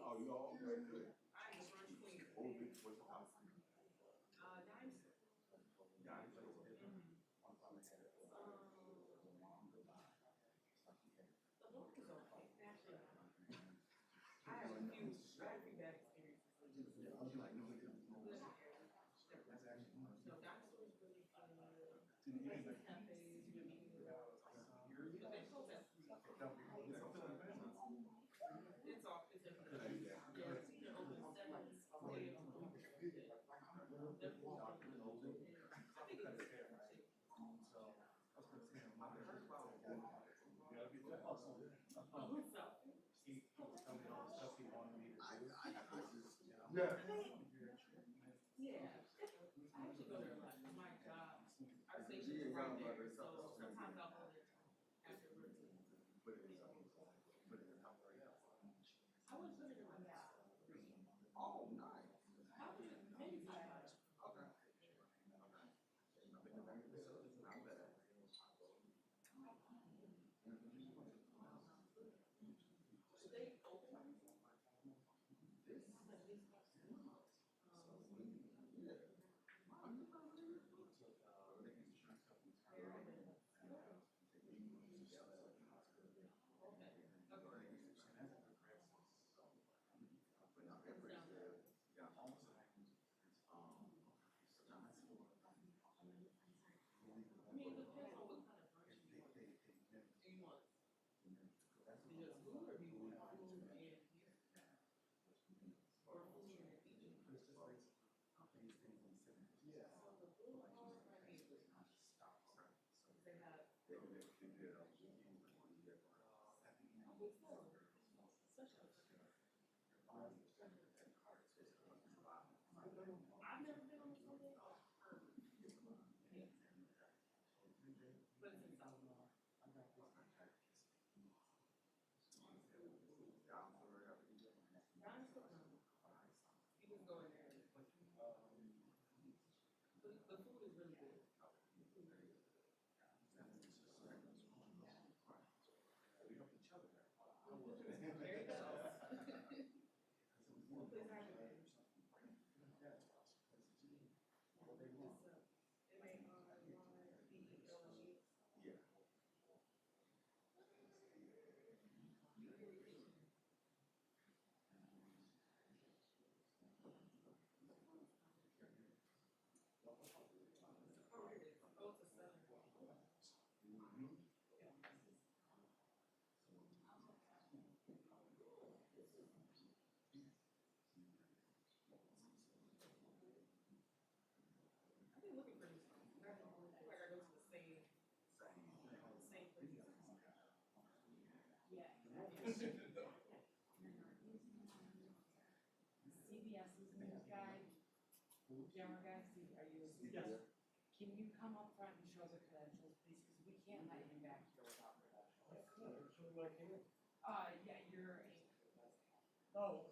Oh, you all good. I'm the first queen. What's the house? Dimes. Yeah. The book is okay. Actually, I have a few bad experiences. No, dinosaurs really places, cafes, you know, but they close at 3. It's off. It's a they're open 7 a.m. I think it's yeah. I actually go there a lot. My job, our station is right there, so sometimes I'll go there after work. I would put it in my bag. Oh, nice. I would maybe $5. Okay. Not bad. They open. I mean, it depends on what kind of brunch you want. Do you want just food, or do you want food and or food and eating? So the food part might be they have I've never been on a Sunday, but it's in South. You can go in there. The food is really good. There you go. It may Yeah. Oh, it's a 7. I've been looking for this. I feel like I go to the same place. Yeah. CBS's news guy, camera guy, are you? Yes. Can you come up front and show the credentials, please, because we can't let him back here without credentials. Yeah, you're a. Oh,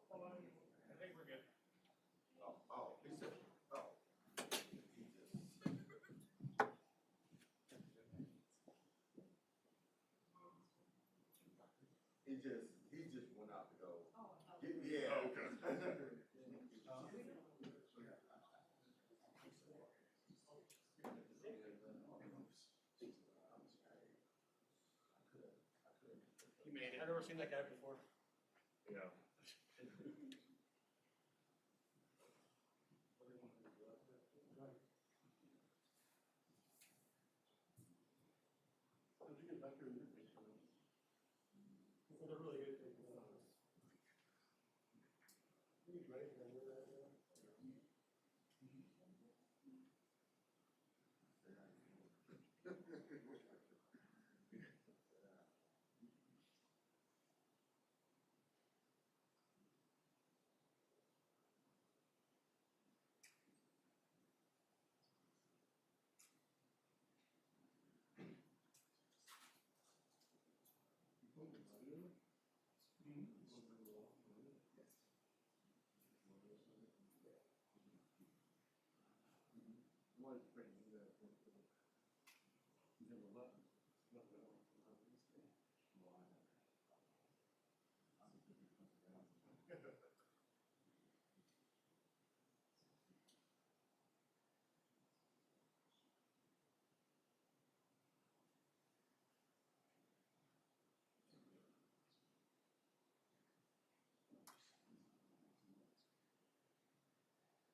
hold on. I think we're good. Oh, he said, oh. He just went out to go. Oh, Yeah. Oh, okay. He made it. I've never seen that guy before. Yeah. How'd you get back here in your face? They're really good. He's ready for that. Was pretty good.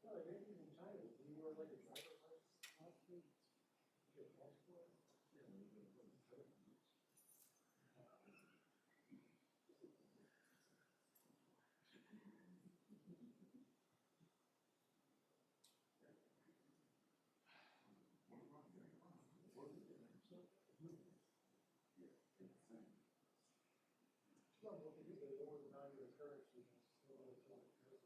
Well, I think in China, do you wear like a driver's license? Your passport? No, what they do, they lower the value of the currency, and still lower the currency.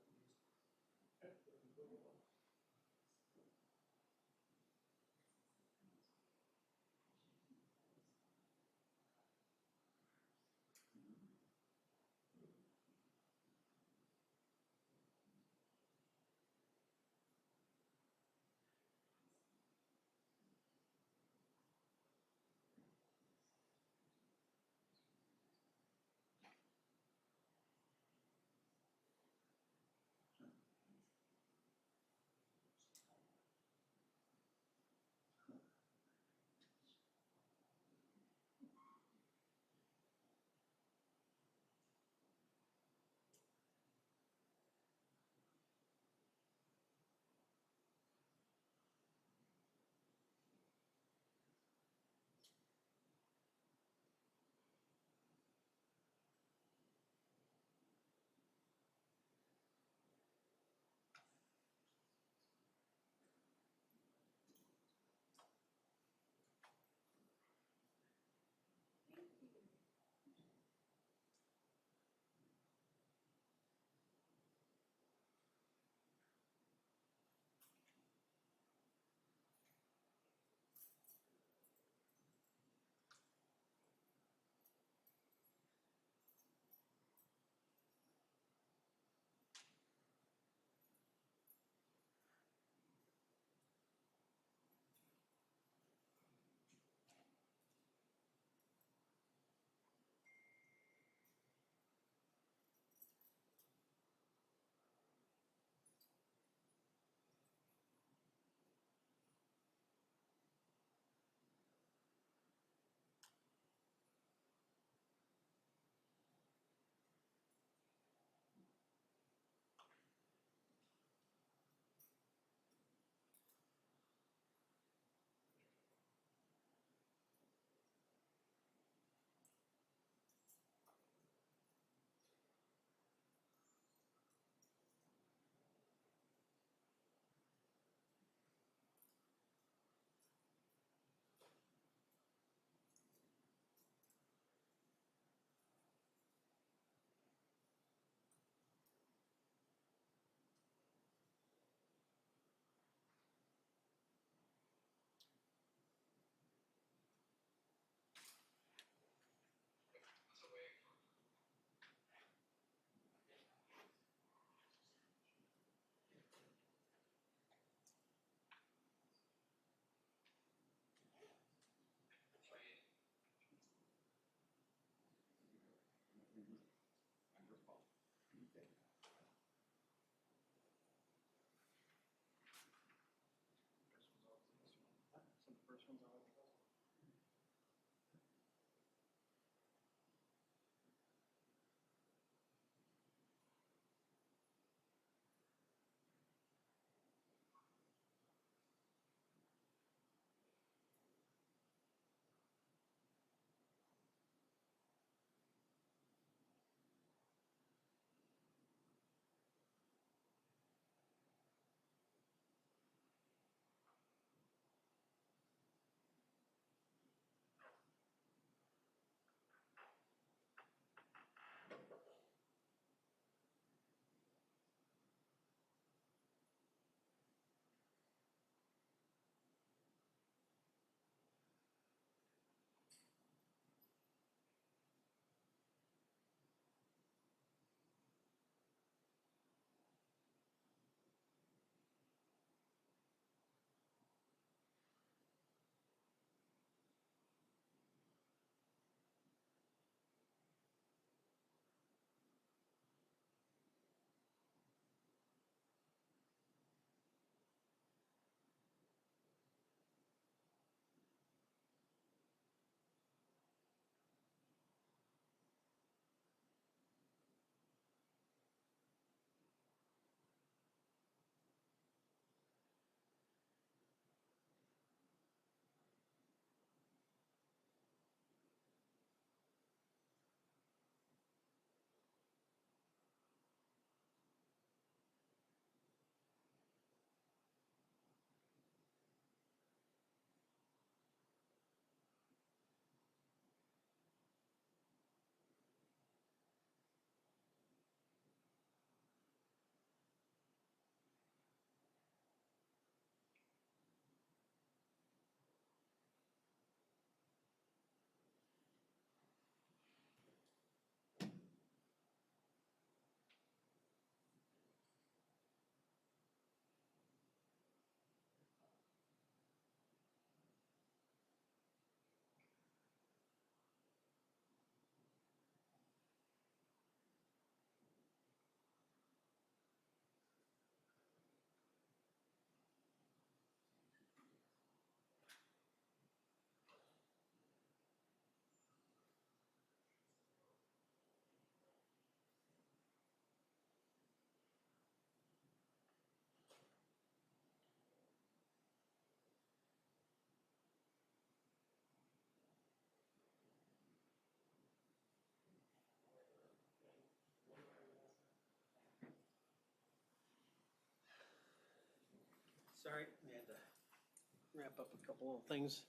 wrap up a couple of things.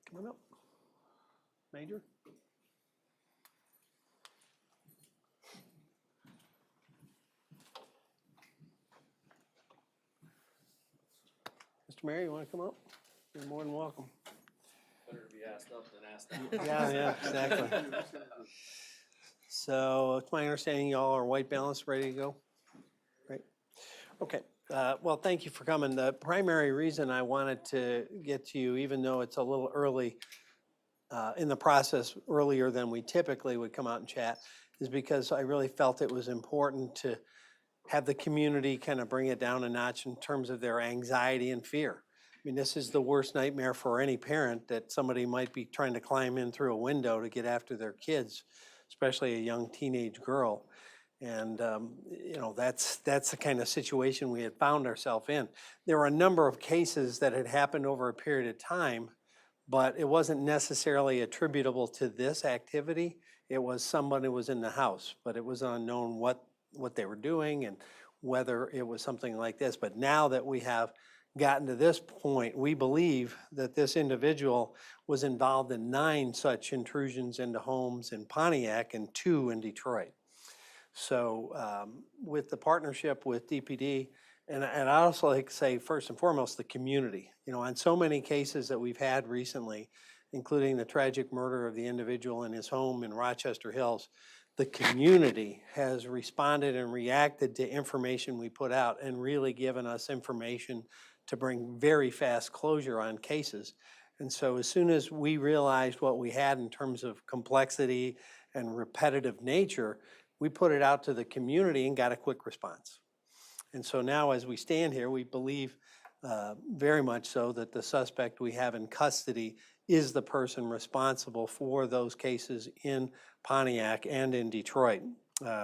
Come on up. Major? Mr. Mayor, you want to come up? You're more than welcome. Better to be asked up than asked down. Yeah, exactly. So it's my understanding y'all are white balanced, ready to go? Right. Okay. Well, thank you for coming. The primary reason I wanted to get to you, even though it's a little early in the process, earlier than we typically would come out and chat, is because I really felt it was important to have the community kind of bring it down a notch in terms of their anxiety and fear. I mean, this is the worst nightmare for any parent, that somebody might be trying to climb in through a window to get after their kids, especially a young teenage girl. And, you know, that's the kind of situation we had found ourselves in. There were a number of cases that had happened over a period of time, but it wasn't necessarily attributable to this activity. It was somebody was in the house, but it was unknown what they were doing and whether it was something like this. But now that we have gotten to this point, we believe that this individual was involved in 9 such intrusions into homes in Pontiac and 2 in Detroit. So with the partnership with DPD, and I'd also like to say, first and foremost, the community. You know, on so many cases that we've had recently, including the tragic murder of the individual in his home in Rochester Hills, the community has responded and reacted to information we put out and really given us information to bring very fast closure on cases. And so as soon as we realized what we had in terms of complexity and repetitive nature, we put it out to the community and got a quick response. And so now as we stand here, we believe very much so that the suspect we have in custody is the person responsible for those cases in Pontiac and in Detroit.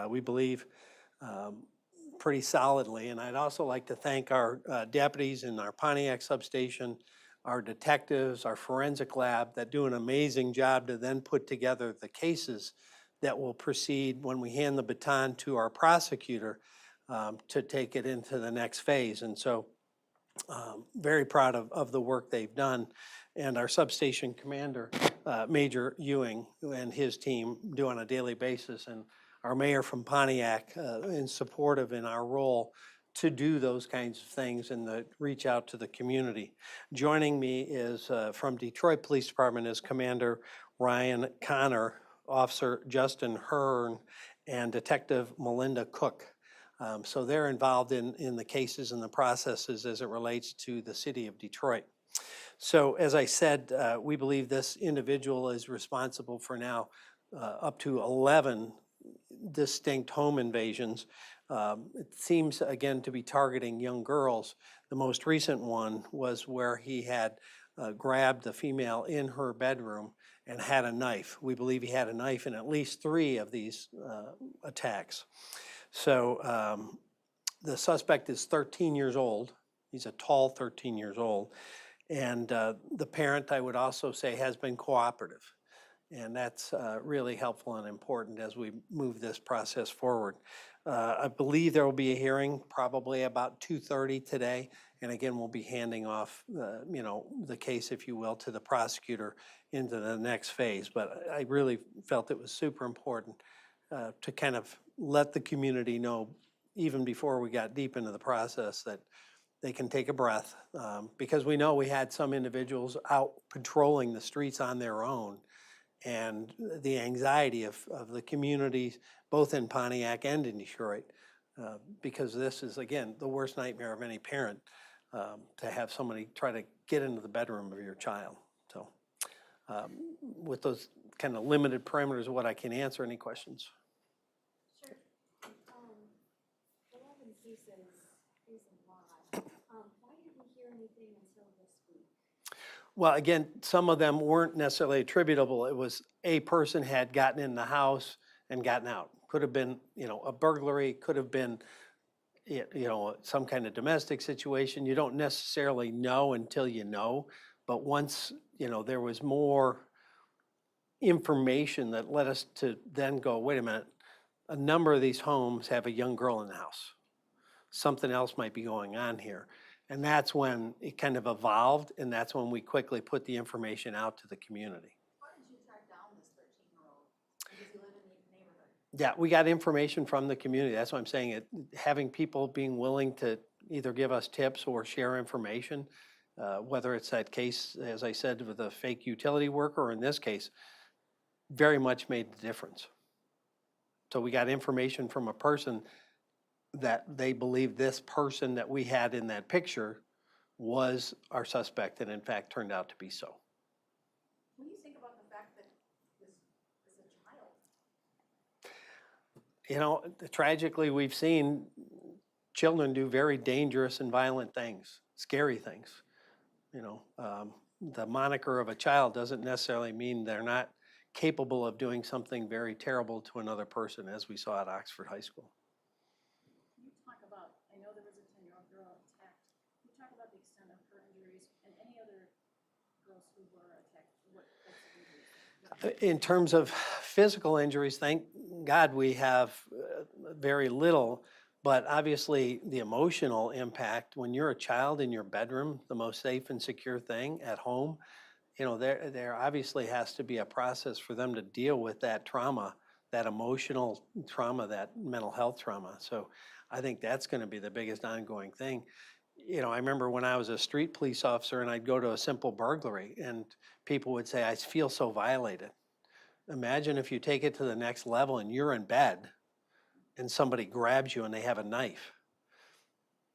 We believe pretty solidly. And I'd also like to thank our deputies in our Pontiac substation, our detectives, our forensic lab that do an amazing job to then put together the cases that will proceed when we hand the baton to our prosecutor to take it into the next phase. And so very proud of the work they've done. And our substation commander, Major Ewing, and his team do on a daily basis. And our mayor from Pontiac in supportive in our role to do those kinds of things and reach out to the community. Joining me is from Detroit Police Department is Commander Ryan Connor, Officer Justin Hearn, and Detective Melinda Cook. So they're involved in the cases and the processes as it relates to the city of Detroit. So as I said, we believe this individual is responsible for now up to 11 distinct home invasions. It seems, again, to be targeting young girls. The most recent one was where he had grabbed the female in her bedroom and had a knife. We believe he had a knife in at least 3 of these attacks. So the suspect is 13 years old. He's a tall 13 years old. And the parent, I would also say, has been cooperative. And that's really helpful and important as we move this process forward. I believe there will be a hearing probably about 2:30 today. And again, we'll be handing off, the case, if you will, to the prosecutor into the next phase. But I really felt it was super important to kind of let the community know, even before we got deep into the process, that they can take a breath, because we know we had some individuals out patrolling the streets on their own, and the anxiety of the communities, both in Pontiac and in Detroit, because this is, again, the worst nightmare of any parent, to have somebody try to get into the bedroom of your child. So with those kind of limited parameters of what I can answer, any questions? Sure. 11 cases is a lot. Why didn't we hear anything until this week? Well, again, some of them weren't necessarily attributable. It was a person had gotten in the house and gotten out. Could have been, a burglary, could have been, some kind of domestic situation. You don't necessarily know until you know. But once, there was more information that led us to then go, wait a minute, a number of these homes have a young girl in the house. Something else might be going on here. And that's when it kind of evolved, and that's when we quickly put the information out to the community. How did you track down this 13-year-old? Because he lived in the neighborhood. Yeah, we got information from the community. That's what I'm saying. Having people being willing to either give us tips or share information, whether it's that case, as I said, with a fake utility worker, or in this case, very much made the difference. So we got information from a person that they believe this person that we had in that picture was our suspect, and in fact turned out to be so. What do you think about the fact that this is a child? You know, tragically, we've seen children do very dangerous and violent things, scary things. You know, the moniker of a child doesn't necessarily mean they're not capable of doing something very terrible to another person, as we saw at Oxford High School. Can you talk about, I know there was a 10-year-old girl attacked. Can you talk about the extent of her injuries and any other girls who were attacked? What types of injuries? In terms of physical injuries, thank God we have very little, but obviously the emotional impact when you're a child in your bedroom, the most safe and secure thing at home, you know, there obviously has to be a process for them to deal with that trauma, that emotional trauma, that mental health trauma. So I think that's going to be the biggest ongoing thing. You know, I remember when I was a street police officer and I'd go to a simple burglary and people would say, I feel so violated. Imagine if you take it to the next level and you're in bed and somebody grabs you and they have a knife.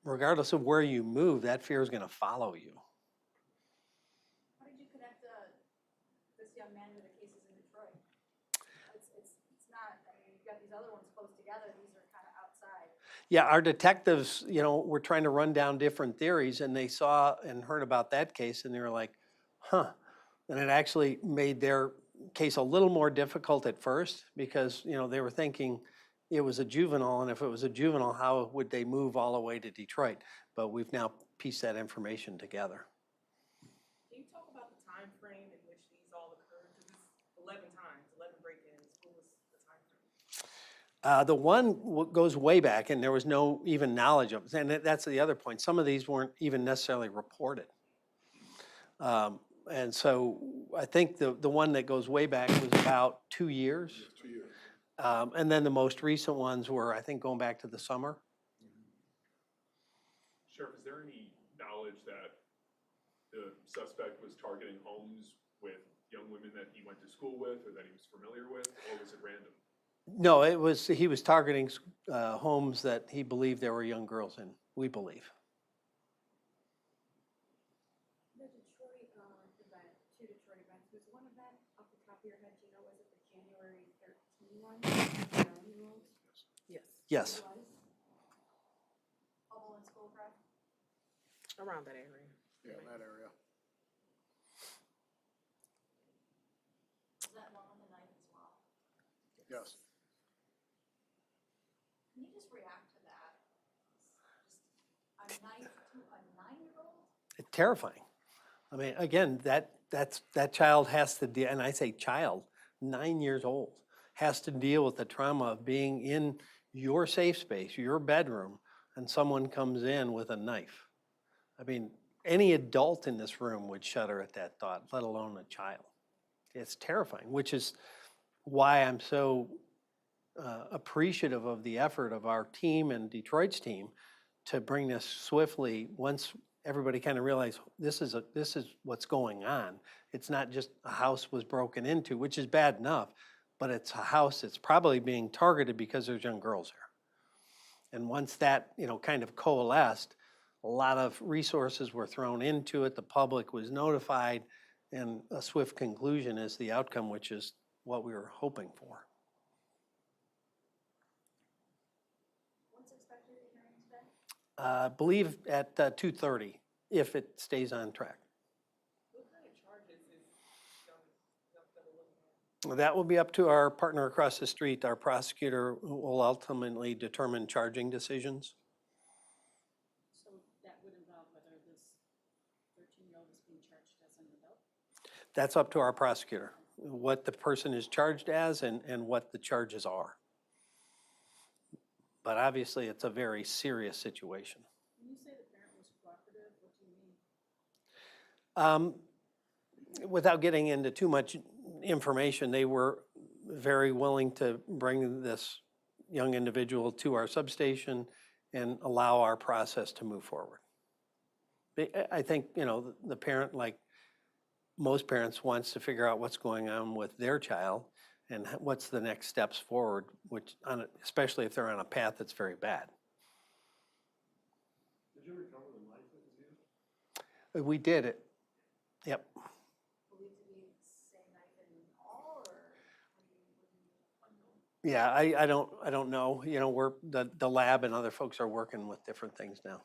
Regardless of where you move, that fear is going to follow you. How did you connect this young man to the cases in Detroit? It's not, I mean, you've got these other ones close together, these are kind of outside. Yeah, our detectives, you know, were trying to run down different theories, and they saw and heard about that case, and they were like, huh. And it actually made their case a little more difficult at first because, you know, they were thinking it was a juvenile, and if it was a juvenile, how would they move all the way to Detroit? But we've now pieced that information together. Can you talk about the time frame in which these all occurred? Because it's 11 times, 11 break-ins. What was the time frame? The one goes way back, and there was no even knowledge of it. And that's the other point. Some of these weren't even necessarily reported. And so I think the one that goes way back was about 2 years. 2 years. And then the most recent ones were, I think, going back to the summer. Sheriff, is there any knowledge that the suspect was targeting homes with young women that he went to school with or that he was familiar with, or was it random? No, he was targeting homes that he believed there were young girls in, we believe. The Detroit event, two Detroit events, was one event off the top of your head, do you know, was it the January 13 one? 9-year-old? Yes. Yes. It was? Hubble and Schoolcraft. Around that area. Yeah, that area. Is that one with the knife as well? Yes. Can you just react to that? Just a knife to a 9-year-old? It's terrifying. I mean, again, that child has to deal, and I say child, 9 years old, has to deal with the trauma of being in your safe space, your bedroom, and someone comes in with a knife. I mean, any adult in this room would shudder at that thought, let alone a child. It's terrifying, which is why I'm so appreciative of the effort of our team and Detroit's team to bring this swiftly. Once everybody kind of realized this is what's going on. It's not just a house was broken into, which is bad enough, but it's a house that's probably being targeted because there's young girls there. And once that, you know, kind of coalesced, a lot of resources were thrown into it. The public was notified, and a swift conclusion is the outcome, which is what we were hoping for. What's expected to be hearing today? I believe at 2:30, if it stays on track. What kind of charges is young fellow looking at? That will be up to our partner across the street. Our prosecutor will ultimately determine charging decisions. So that would involve whether this 13-year-old is being charged as an adult? That's up to our prosecutor, what the person is charged as and what the charges are. But obviously, it's a very serious situation. When you say the parent was cooperative, Without getting into too much information, they were very willing to bring this young individual to our substation and allow our process to move forward. I think, you know, the parent, like most parents, wants to figure out what's going on with their child and what's the next steps forward, which, especially if they're on a path that's very bad. Did you recover the knife that was used? We did it. Yep. Believed to be the same knife in all, or Yeah, I don't know. You know, the lab and other folks are working with different things now.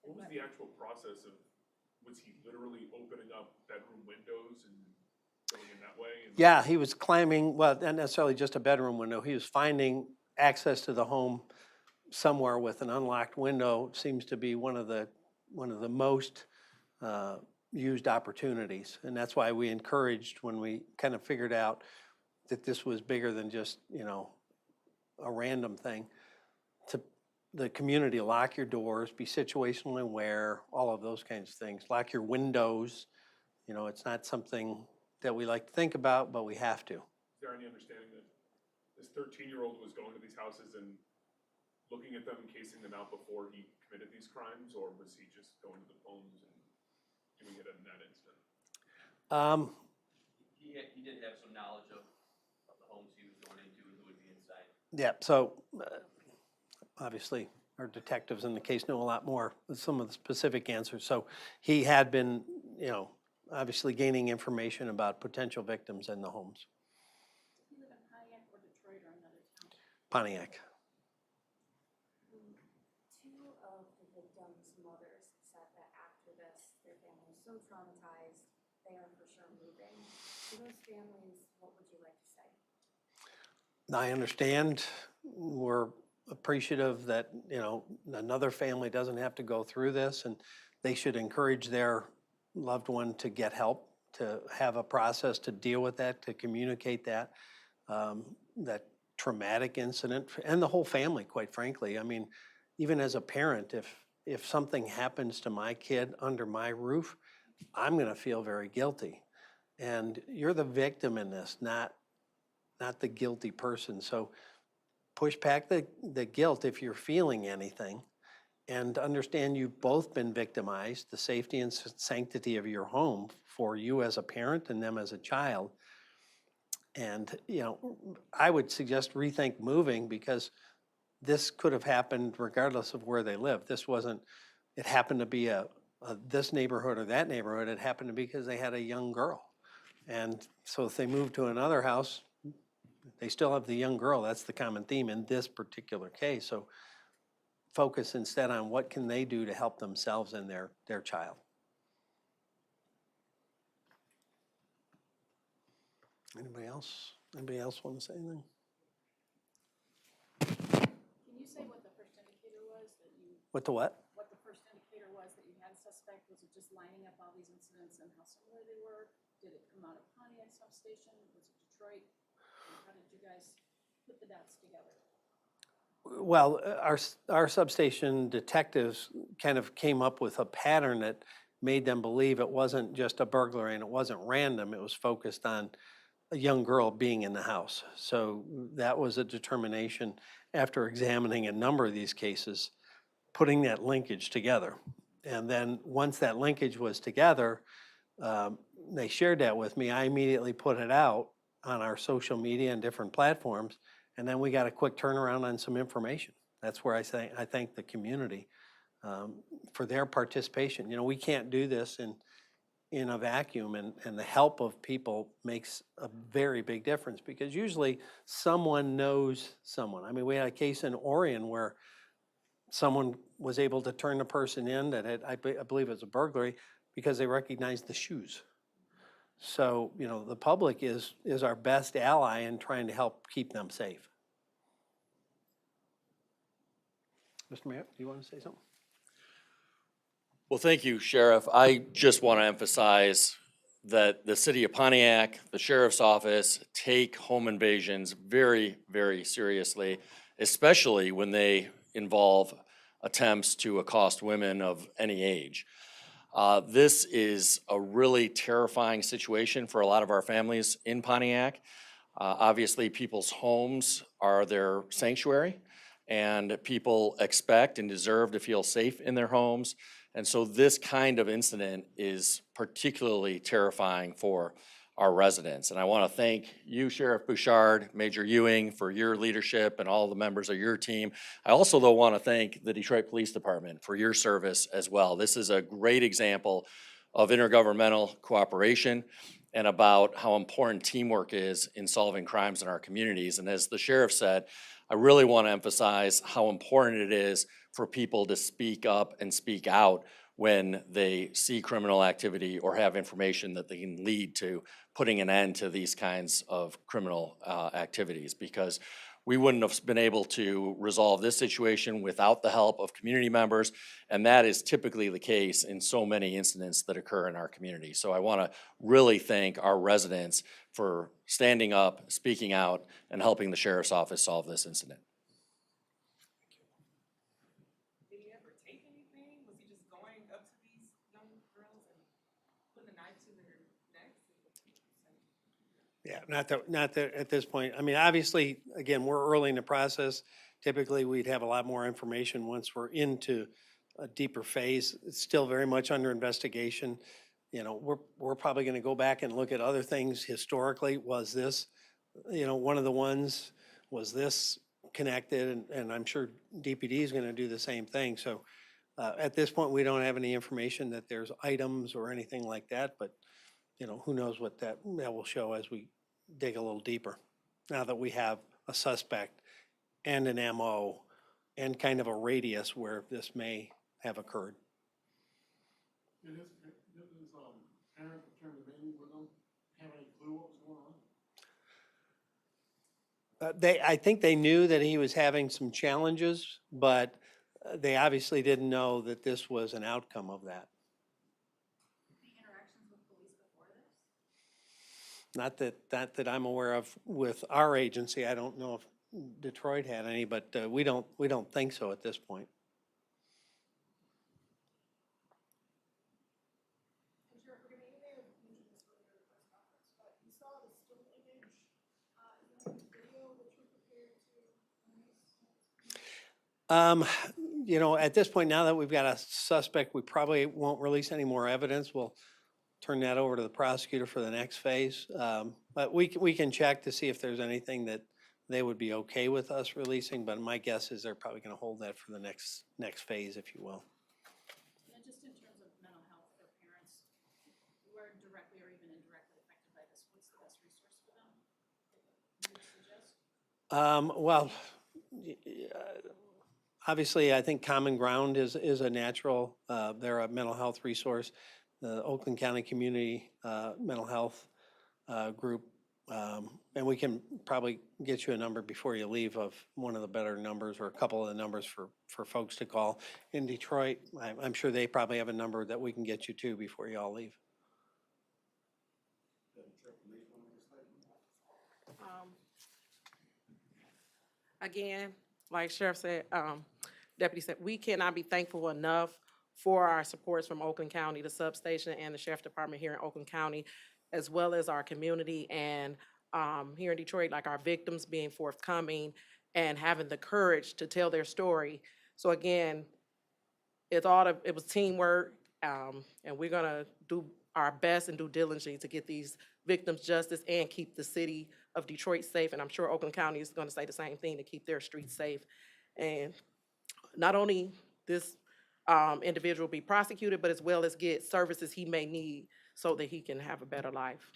What was the actual process of, was he literally opening up bedroom windows and going in that way? And Yeah, he was climbing, well, not necessarily just a bedroom window. He was finding access to the home somewhere with an unlocked window. Seems to be one of the most used opportunities. And that's why we encouraged, when we kind of figured out that this was bigger than just, you know, a random thing, to the community, lock your doors, be situationally aware, all of those kinds of things. Lock your windows. You know, it's not something that we like to think about, but we have to. Is there any understanding that this 13-year-old was going to these houses and looking at them and casing them out before he committed these crimes, or was he just going to the homes and doing it in that instant? He did have some knowledge of the homes he was going into and who would be inside. Yeah, so obviously our detectives in the case know a lot more with some of the specific answers. So he had been, you know, obviously gaining information about potential victims in the homes. Did he live in Pontiac or Detroit or another town? Pontiac. Two of the victims' mothers said that after this, their family was so traumatized, they are for sure moving. To those families, what would you like to say? I understand. We're appreciative that, you know, another family doesn't have to go through this, and they should encourage their loved one to get help, to have a process to deal with that, to communicate that traumatic incident, and the whole family, quite frankly. I mean, even as a parent, if something happens to my kid under my roof, I'm going to feel very guilty. And you're the victim in this, not the guilty person. So push back the guilt if you're feeling anything, and understand you've both been victimized, the safety and sanctity of your home for you as a parent and them as a child. And, you know, I would suggest rethink moving, because this could have happened regardless of where they live. This wasn't, it happened to be this neighborhood or that neighborhood. It happened to be because they had a young girl. And so if they move to another house, they still have the young girl. That's the common theme in this particular case. So focus instead on what can they do to help themselves and their child. Anybody else? Anybody else want to say anything? Can you say what the first indicator was that you, What the what? what the first indicator was that you had a suspect? Was it just lining up all these incidents and how similar they were? Did it come out of Pontiac substation? Was it Detroit? And how did you guys put the dots together? Well, our substation detectives kind of came up with a pattern that made them believe it wasn't just a burglary and it wasn't random. It was focused on a young girl being in the house. So that was a determination after examining a number of these cases, putting that linkage together. And then once that linkage was together, they shared that with me. I immediately put it out on our social media and different platforms, and then we got a quick turnaround on some information. That's where I thank the community for their participation. You know, we can't do this in a vacuum, and the help of people makes a very big difference, because usually someone knows someone. I mean, we had a case in Orion where someone was able to turn the person in that had, I believe it was a burglary, because they recognized the shoes. So, you know, the public is our best ally in trying to help keep them safe. Mr. Mayor, do you want to say something? Well, thank you, Sheriff. I just want to emphasize that the city of Pontiac, the sheriff's office, take home invasions very, very seriously, especially when they involve attempts to accost women of any age. This is a really terrifying situation for a lot of our families in Pontiac. Obviously, people's homes are their sanctuary, and people expect and deserve to feel safe in their homes. And so this kind of incident is particularly terrifying for our residents. And I want to thank you, Sheriff Bouchard, Major Ewing, for your leadership and all the members of your team. I also, though, want to thank the Detroit Police Department for your service as well. This is a great example of intergovernmental cooperation and about how important teamwork is in solving crimes in our communities. And as the sheriff said, I really want to emphasize how important it is for people to speak up and speak out when they see criminal activity or have information that they can lead to putting an end to these kinds of criminal activities, because we wouldn't have been able to resolve this situation without the help of community members, and that is typically the case in so many incidents that occur in our community. So I want to really thank our residents for standing up, speaking out, and helping the sheriff's office solve this incident. Did he ever take anything? Was he just going up to these young girls and putting a knife to their necks? Yeah, not that at this point. I mean, obviously, again, we're early in the process. Typically, we'd have a lot more information once we're into a deeper phase. It's still very much under investigation. You know, we're probably going to go back and look at other things historically. Was this, you know, one of the ones, was this connected? And I'm sure DPD is going to do the same thing. So at this point, we don't have any information that there's items or anything like that, but you know, who knows what that will show as we dig a little deeper. Now that we have a suspect and an MO and kind of a radius where this may have occurred. Did his parents return the baby with them have any clue what was going on? I think they knew that he was having some challenges, but they obviously didn't know that this was an outcome of that. Not that I'm aware of with our agency. I don't know if Detroit had any, but we don't think so at this point. Sheriff, you may have mentioned this earlier in the press conference, but you saw the still image, video that you're prepared to release? You know, at this point, now that we've got a suspect, we probably won't release any more evidence. We'll turn that over to the prosecutor for the next phase. But we can check to see if there's anything that they would be okay with us releasing, but my guess is they're probably going to hold that for the next phase, if you will. And just in terms of mental health for parents who are directly or even indirectly affected by this, what's the best resource for them? You would suggest? Well, obviously, I think Common Ground is a natural. They're a mental health resource. The Oakland County Community Mental Health Group. And we can probably get you a number before you leave of one of the better numbers or a couple of the numbers for folks to call. In Detroit, I'm sure they probably have a number that we can get you to before you all leave. Again, like Sheriff said, Deputy said, we cannot be thankful enough for our supports from Oakland County, the substation, and the Sheriff Department here in Oakland County, as well as our community and here in Detroit, like our victims being forthcoming and having the courage to tell their story. So again, it was teamwork, and we're gonna do our best and do diligently to get these victims justice and keep the city of Detroit safe. And I'm sure Oakland County is gonna say the same thing, to keep their streets safe. And not only this individual be prosecuted, but as well as get services he may need so that he can have a better life.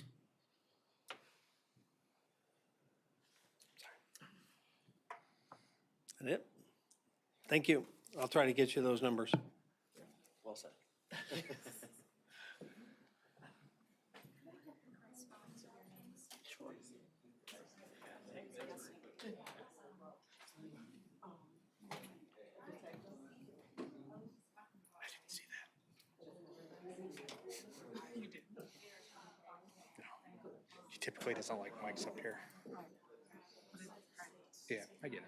That's it. Thank you. I'll try to get you those numbers. Well said. He typically doesn't like mics up here. Yeah, I get it.